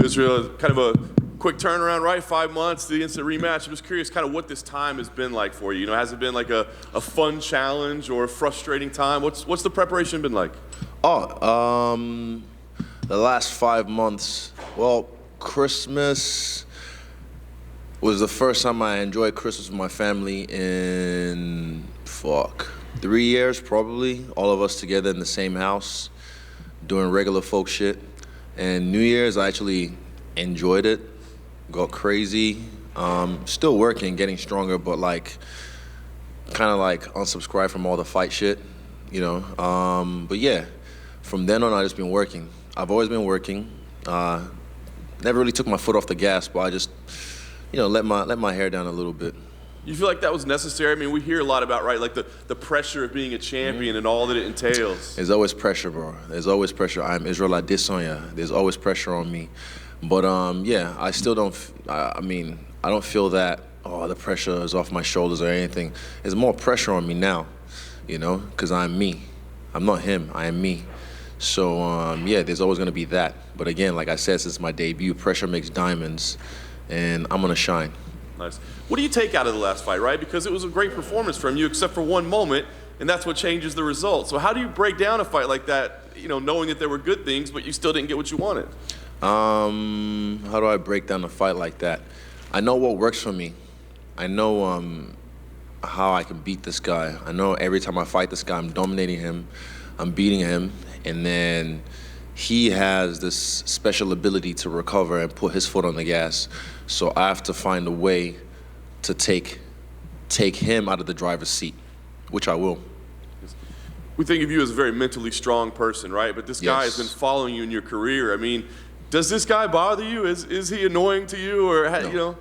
Israel, kind of a quick turnaround, right? 5 months, the instant rematch. I'm just curious kind of what this time has been like for you. You know, has it been like a fun challenge or a frustrating time? What's the preparation been like? The last 5 months, well, Christmas was the first time I enjoyed Christmas with my family in, 3 years probably. All of us together in the same house, doing regular folk shit. And New Year's, I actually enjoyed it, got crazy. Still working, getting stronger, but like, kind of like unsubscribe from all the fight shit, you know. But yeah, from then on, I just been working. I've always been working. Never really took my foot off the gas, but I just, you know, let my hair down a little bit. You feel like that was necessary? I mean, we hear a lot about, right, like the pressure of being a champion and all that it entails. There's always pressure, bro. There's always pressure. I'm Israel Adesanya. There's always pressure on me. But yeah, I still don't, I mean, I don't feel that, oh, the pressure is off my shoulders or anything. There's more pressure on me now, you know, because I'm me. I'm not him, I am me. So yeah, there's always gonna be that. But again, like I said, since my debut, pressure makes diamonds, and I'm gonna shine. Nice. What do you take out of the last fight, right? Because it was a great performance from you, except for one moment, and that's what changes the result. So how do you break down a fight like that, you know, knowing that there were good things, but you still didn't get what you wanted? How do I break down a fight like that? I know what works for me. I know how I can beat this guy. I know every time I fight this guy, I'm dominating him, I'm beating him, and then he has this special ability to recover and put his foot on the gas. So I have to find a way to take him out of the driver's seat, which I will. We think of you as a very mentally strong person, right? But this guy has been following you in your career. I mean, does this guy bother you? Is he annoying to you, or No. you know?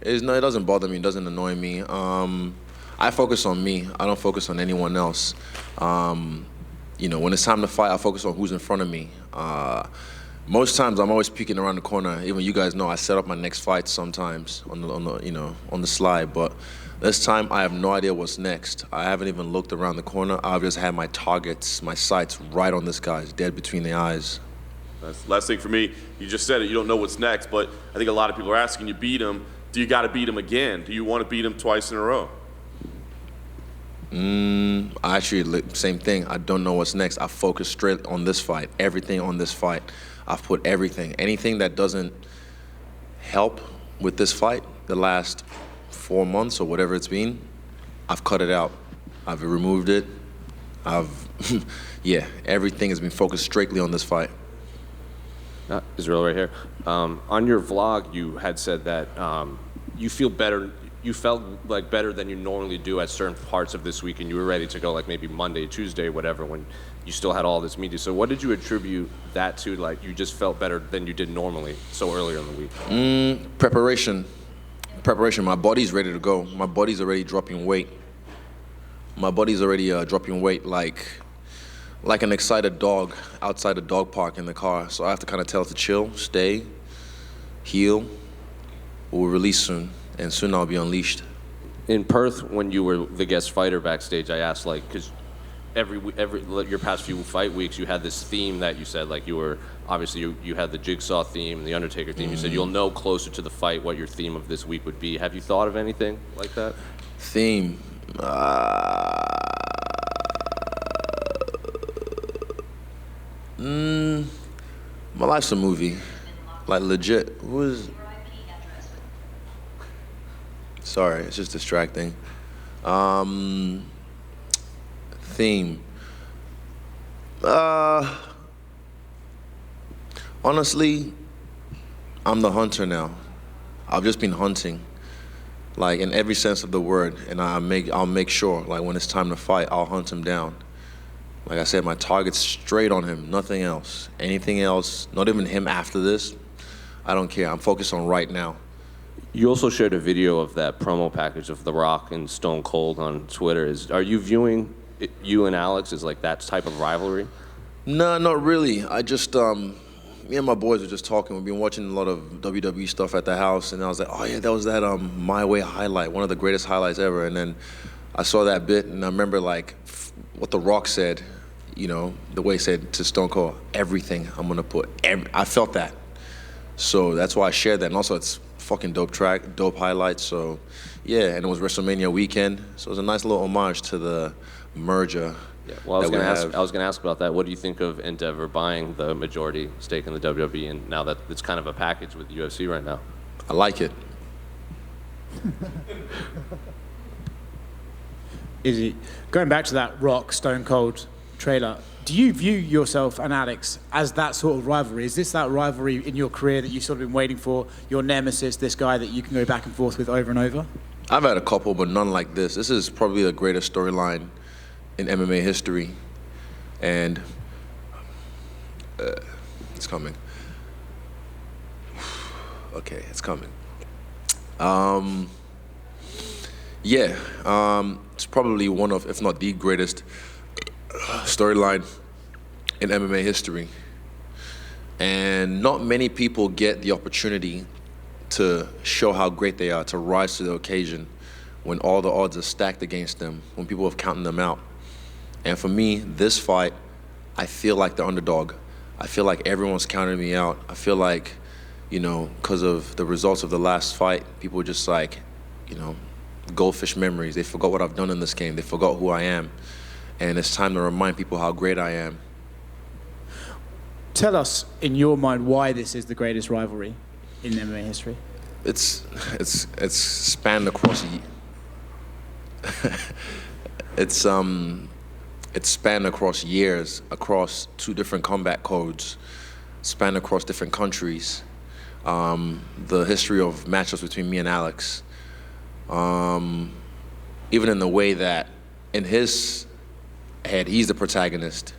No, it doesn't bother me. It doesn't annoy me. I focus on me. I don't focus on anyone else. You know, when it's time to fight, I focus on who's in front of me. Most times, I'm always peeking around the corner. Even you guys know I set up my next fight sometimes on the slide. But this time, I have no idea what's next. I haven't even looked around the corner. I've just had my targets, my sights right on this guy, dead between the eyes. That's last thing for me. You just said it. You don't know what's next, but I think a lot of people are asking you beat him. Do you got to beat him again? Do you want to beat him twice in a row? Actually, same thing. I don't know what's next. I focus straight on this fight. Everything on this fight. I've put everything. Anything that doesn't help with this fight, the last 4 months or whatever it's been, I've cut it out. I've removed it. Yeah, everything has been focused strictly on this fight. Israel, right here. On your vlog, you had said that you feel better. You felt like better than you normally do at certain parts of this week, and you were ready to go like maybe Monday, Tuesday, whatever, when you still had all this media. So what did you attribute that to? Like you just felt better than you did normally so earlier in the week? Preparation. My body's ready to go. My body's already dropping weight. Dropping weight like an excited dog outside a dog park in the car. So I have to kind of tell it to chill, stay, heal. We'll release soon. And soon I'll be unleashed. In Perth, when you were the guest fighter backstage, I asked, like, because every your past few fight weeks, you had this theme that you said, like, you were obviously you had the Jigsaw theme, the Undertaker theme. You said you'll know closer to the fight what your theme of this week would be. Have you thought of anything like that? Theme. My life's a movie, like legit. Sorry, it's just distracting. Theme. Honestly, I'm the hunter now. I've just been hunting, like in every sense of the word, and I'll make sure, like when it's time to fight, I'll hunt him down. Like I said, my target's straight on him, nothing else. Anything else, not even him after this, I don't care. I'm focused on right now. You also shared a video of that promo package of The Rock and Stone Cold on Twitter. Are you viewing you and Alex as like that type of rivalry? No, not really. I just, me and my boys were just talking. We've been watching a lot of WWE stuff at the house, and I was like, oh yeah, that was that My Way highlight, one of the greatest highlights ever. And then I saw that bit, and I remember like what The Rock said, you know, the way he said to Stone Cold, everything I'm gonna put. I felt that. So that's why I shared that. And also, it's fucking dope track, dope highlights. So, yeah, and it was WrestleMania weekend. So it was a nice little homage to the merger. Yeah, well, I was gonna ask about that. What do you think of Endeavor buying the majority stake in the WWE, and now that it's kind of a package with the UFC right now? I like it. Izzy, going back to that Rock Stone Cold trailer, do you view yourself and Alex as that sort of rivalry? Is this that rivalry in your career that you've sort of been waiting for, your nemesis, this guy that you can go back and forth with over and over? I've had a couple, but none like this. This is probably the greatest storyline in MMA history, and it's coming. Okay, it's coming. It's probably one of, if not the greatest storyline in MMA history. And not many people get the opportunity to show how great they are, to rise to the occasion when all the odds are stacked against them, when people have counted them out. And for me, this fight, I feel like the underdog. I feel like everyone's counting me out. I feel like, because of the results of the last fight, people were just like, goldfish memories. They forgot what I've done in this game. They forgot who I am. And it's time to remind people how great I am. Tell us, in your mind, why this is the greatest rivalry in MMA history. It's spanned across it's spanned across years, across 2 different combat codes, spanned across different countries. The history of matchups between me and Alex, even in the way that in his head, he's the protagonist,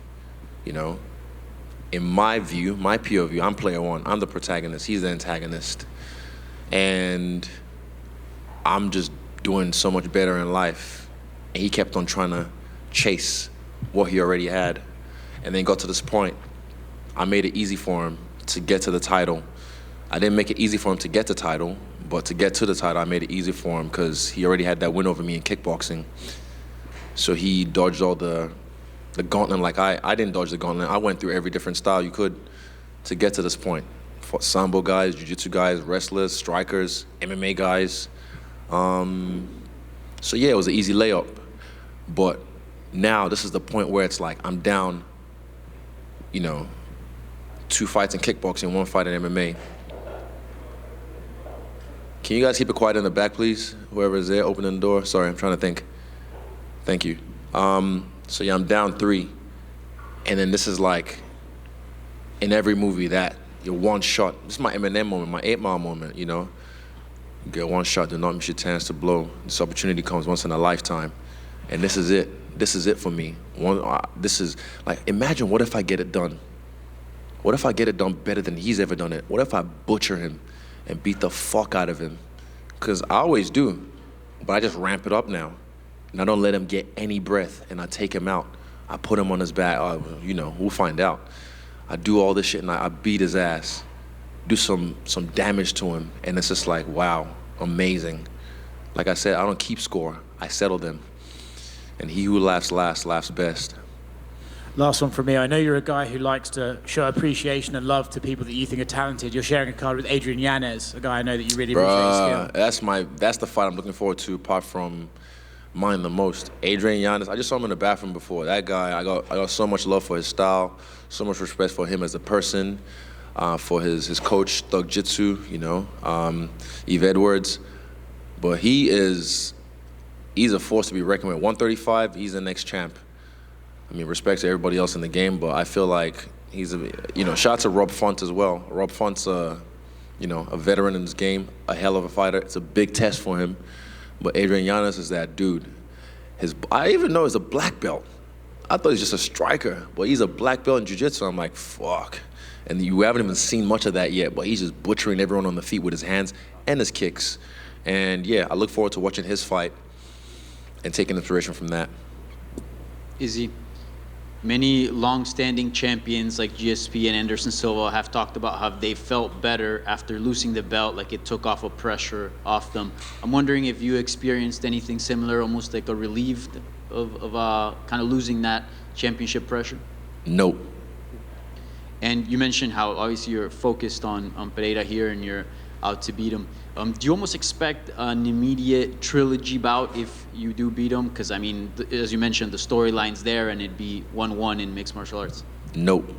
In my view, my POV, I'm player one, I'm the protagonist, he's the antagonist. And I'm just doing so much better in life. And he kept on trying to chase what he already had. And then got to this point, I made it easy for him to get to the title. I didn't make it easy for him to get the title, but to get to the title, I made it easy for him because he already had that win over me in kickboxing. So he dodged all the gauntlet like I didn't dodge the gauntlet. I went through every different style you could to get to this point. Fought sambo guys, jiu-jitsu guys, wrestlers, strikers, MMA guys. So yeah, it was an easy layup. But now this is the point where it's like I'm down, 2 fights in kickboxing, 1 fight in MMA. Can you guys keep it quiet in the back, please? Whoever's there, opening the door. Sorry, I'm trying to think. Thank you. So yeah, I'm down 3. And then this is like, in every movie that you're one shot. This is my Eminem moment, my 8 Mile moment, You get one shot, do not miss your chance to blow. This opportunity comes once in a lifetime. And this is it. This is it for me. This is, like, imagine what if I get it done? What if I get it done better than he's ever done it? What if I butcher him and beat the fuck out of him? Because I always do, but I just ramp it up now. And I don't let him get any breath, and I take him out. I put him on his back. We'll find out. I do all this shit, and I beat his ass, do some damage to him, and it's just like, wow, amazing. Like I said, I don't keep score. I settle them. And he who laughs last laughs best. Last one from me. I know you're a guy who likes to show appreciation and love to people that you think are talented. You're sharing a card with Adrian Yanez, a guy I know that you really appreciate his skill. That's the fight I'm looking forward to, apart from mine the most. Adrian Yanez, I just saw him in the bathroom before. That guy, I got so much love for his style, so much respect for him as a person, for his coach, Thug Jitsu, Eve Edwards. But he's a force to be reckoned with. 135, he's the next champ. I mean, respect to everybody else in the game, but I feel like he's shout out to Rob Font as well. Rob Font's a veteran in this game, a hell of a fighter. It's a big test for him. But Adrian Yanez is that dude. I even know he's a black belt. I thought he's just a striker, but he's a black belt in jiu-jitsu. I'm like, fuck. And you haven't even seen much of that yet, but he's just butchering everyone on the feet with his hands and his kicks. And yeah, I look forward to watching his fight and taking inspiration from that. Izzy, many long-standing champions like GSP and Anderson Silva have talked about how they felt better after losing the belt, like it took off a pressure off them. I'm wondering if you experienced anything similar, almost like a relief of kind of losing that championship pressure? Nope. And you mentioned how obviously you're focused on Pereira here and you're out to beat him. Do you almost expect an immediate trilogy bout if you do beat him? Because, I mean, as you mentioned, the storyline's there and it'd be 1-1 in mixed martial arts. Nope.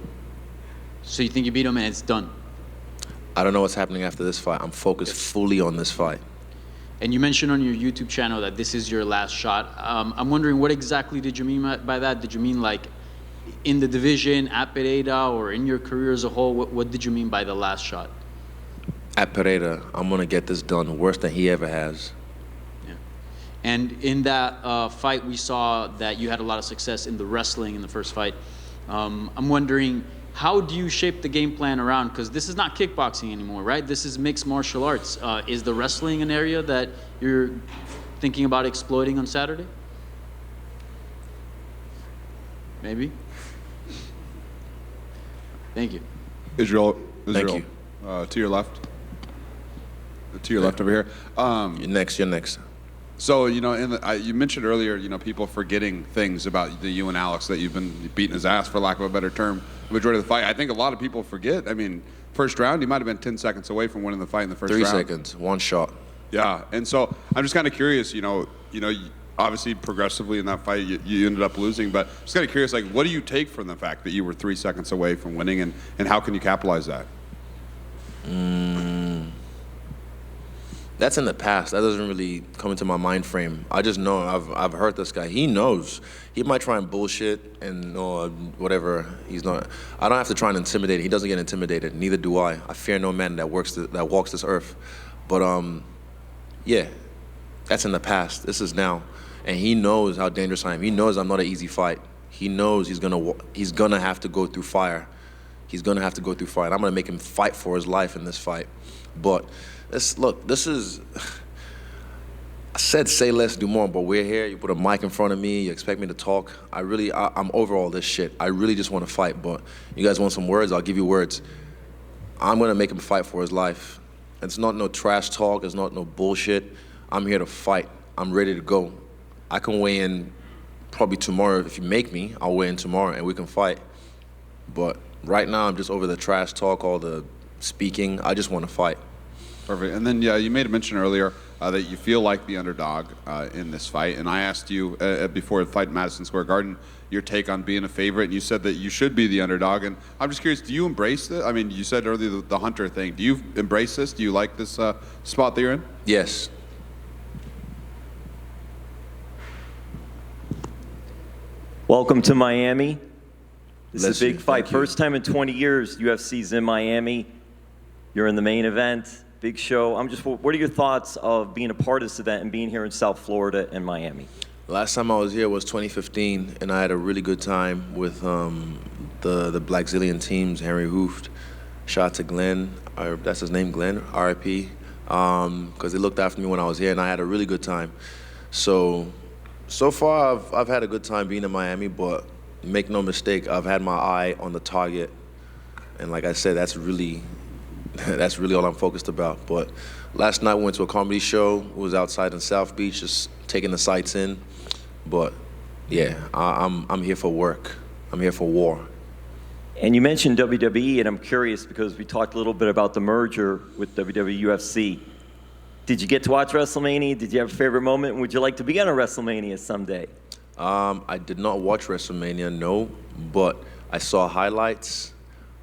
So you think you beat him and it's done? I don't know what's happening after this fight. I'm focused fully on this fight. And you mentioned on your YouTube channel that this is your last shot. I'm wondering, what exactly did you mean by that? Did you mean like in the division, at Pereira, or in your career as a whole? What did you mean by the last shot? At Pereira, I'm going to get this done worse than he ever has. Yeah. And in that fight, we saw that you had a lot of success in the wrestling in the first fight. I'm wondering, how do you shape the game plan around? Because this is not kickboxing anymore, right? This is mixed martial arts. Is the wrestling an area that you're thinking about exploiting on Saturday? Maybe? Thank you. Israel. Thank you. To your left. To your left over here. You're next. So, you know, you mentioned earlier, you know, people forgetting things about you and Alex, that you've been beating his ass, for lack of a better term, the majority of the fight. I think a lot of people forget. I mean, first round, you might have been 10 seconds away from winning the fight in the first 3 round. 3 seconds, one shot. Yeah, and so I'm just kind of curious, you know, obviously progressively in that fight, you ended up losing, but just kind of curious, like, what do you take from the fact that you were 3 seconds away from winning, and how can you capitalize that? That's in the past. That doesn't really come into my mind frame. I just know I've heard this guy. He knows. He might try and bullshit and whatever. He's not. I don't have to try and intimidate. He doesn't get intimidated. Neither do I. I fear no man that walks this earth. But yeah, that's in the past. This is now, and he knows how dangerous I am. He knows I'm not an easy fight. He knows he's gonna have to go through fire. He's gonna have to go through fire. And I'm gonna make him fight for his life in this fight. But this is, I said say less, do more, but we're here. You put a mic in front of me, you expect me to talk. I'm over all this shit. I really just want to fight, but you guys want some words? I'll give you words. I'm gonna make him fight for his life. It's not no trash talk, it's not no bullshit. I'm here to fight. I'm ready to go. I can weigh in probably tomorrow. If you make me, I'll weigh in tomorrow and we can fight. But right now, I'm just over the trash talk, all the speaking. I just want to fight. Perfect. And then, yeah, you made a mention earlier that you feel like the underdog in this fight. And I asked you before the fight in Madison Square Garden your take on being a favorite, and you said that you should be the underdog. And I'm just curious, do you embrace this? I mean, you said earlier the Hunter thing. Do you embrace this? Do you like this spot that you're in? Yes. Welcome to Miami. This Bless is a big you. fight. Thank you. First time in 20 years UFC's in Miami. You're in the main event. Big show. What are your thoughts of being a part of this event and being here in South Florida and Miami? Last time I was here was 2015, and I had a really good time with the Black Zillion teams, Henry Hooft. Shout out to Glenn, that's his name, Glenn, RIP, because they looked after me when I was here, and I had a really good time. So far, I've had a good time being in Miami, but make no mistake, I've had my eye on the target, and like I said, that's really all I'm focused about. But last night we went to a comedy show. It was outside in South Beach, just taking the sights in. But yeah, I'm here for work. I'm here for war. And you mentioned WWE, and I'm curious because we talked a little bit about the merger with WWE UFC. Did you get to watch WrestleMania? Did you have a favorite moment? Would you like to be on a WrestleMania someday? I did not watch WrestleMania, no, but I saw highlights.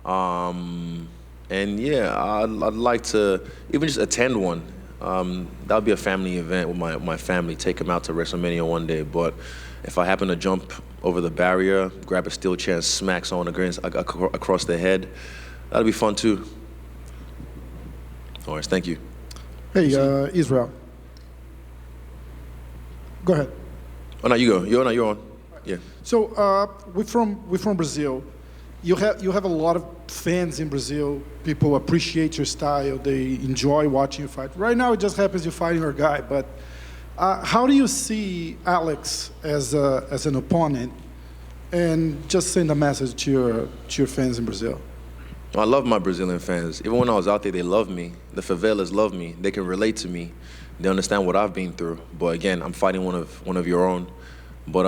And yeah, I'd like to even just attend one. That would be a family event with my family, take them out to WrestleMania one day. But if I happen to jump over the barrier, grab a steel chair and smack someone across the head, that'd be fun too. All right, thank you. Hey, Israel. Go ahead. Oh no, you go. You're on. Yeah. So we're from Brazil. You have a lot of fans in Brazil. People appreciate your style. They enjoy watching you fight. Right now, it just happens you're fighting your guy. But how do you see Alex as an opponent? And just send a message to your fans in Brazil. I love my Brazilian fans. Even when I was out there, they love me. The favelas love me. They can relate to me. They understand what I've been through. But again, I'm fighting one of your own. But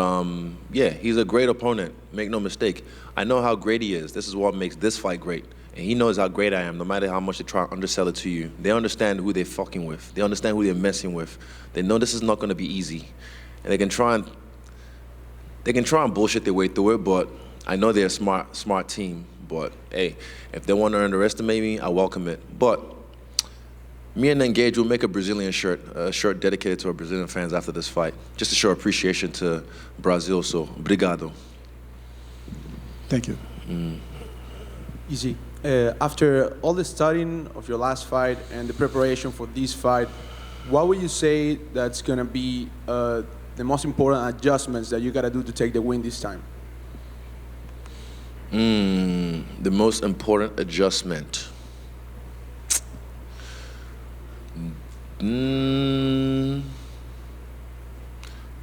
yeah, he's a great opponent. Make no mistake. I know how great he is. This is what makes this fight great. And he knows how great I am, no matter how much they try to undersell it to you. They understand who they're fucking with. They understand who they're messing with. They know this is not going to be easy. And they can try and bullshit their way through it, but I know they're a smart team. But hey, if they want to underestimate me, I welcome it. But me and Engage will make a Brazilian shirt, a shirt dedicated to our Brazilian fans after this fight, just to show appreciation to Brazil. So, obrigado. Thank you. Easy. After all the studying of your last fight and the preparation for this fight, what would you say that's going to be the most important adjustments that you got to do to take the win this time? The most important adjustment.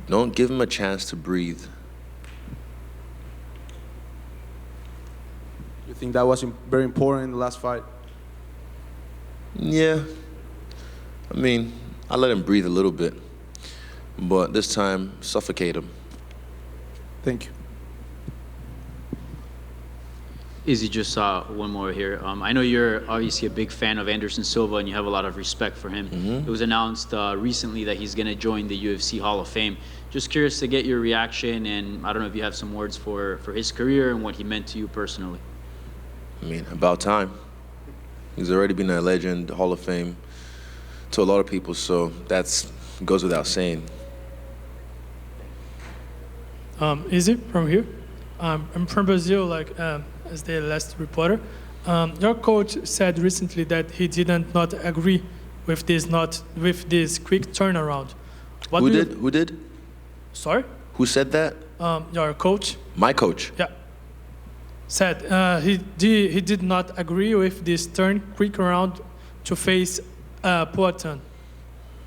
Don't give him a chance to breathe. You think that was very important in the last fight? Yeah. I mean, I let him breathe a little bit, but this time, suffocate him. Thank you. Izzy, just one more here. I know you're obviously a big fan of Anderson Silva and you have a lot of respect for him. It was announced recently that he's going to join the UFC Hall of Fame. Just curious to get your reaction, and I don't know if you have some words for his career and what he meant to you personally. I mean, about time. He's already been a legend, Hall of Fame to a lot of people, so that goes without saying. Izzy from here. I'm from Brazil, as the last reporter. Your coach said recently that he did not agree with this quick turnaround. Who did? Sorry? Who said that? Your coach. My coach? Yeah. Said he did not agree with this quick round to face Poatan.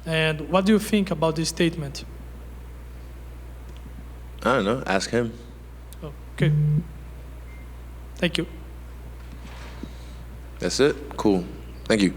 And what do you think about this statement? I don't know. Ask him. Okay. Thank you. That's it? Cool. Thank you.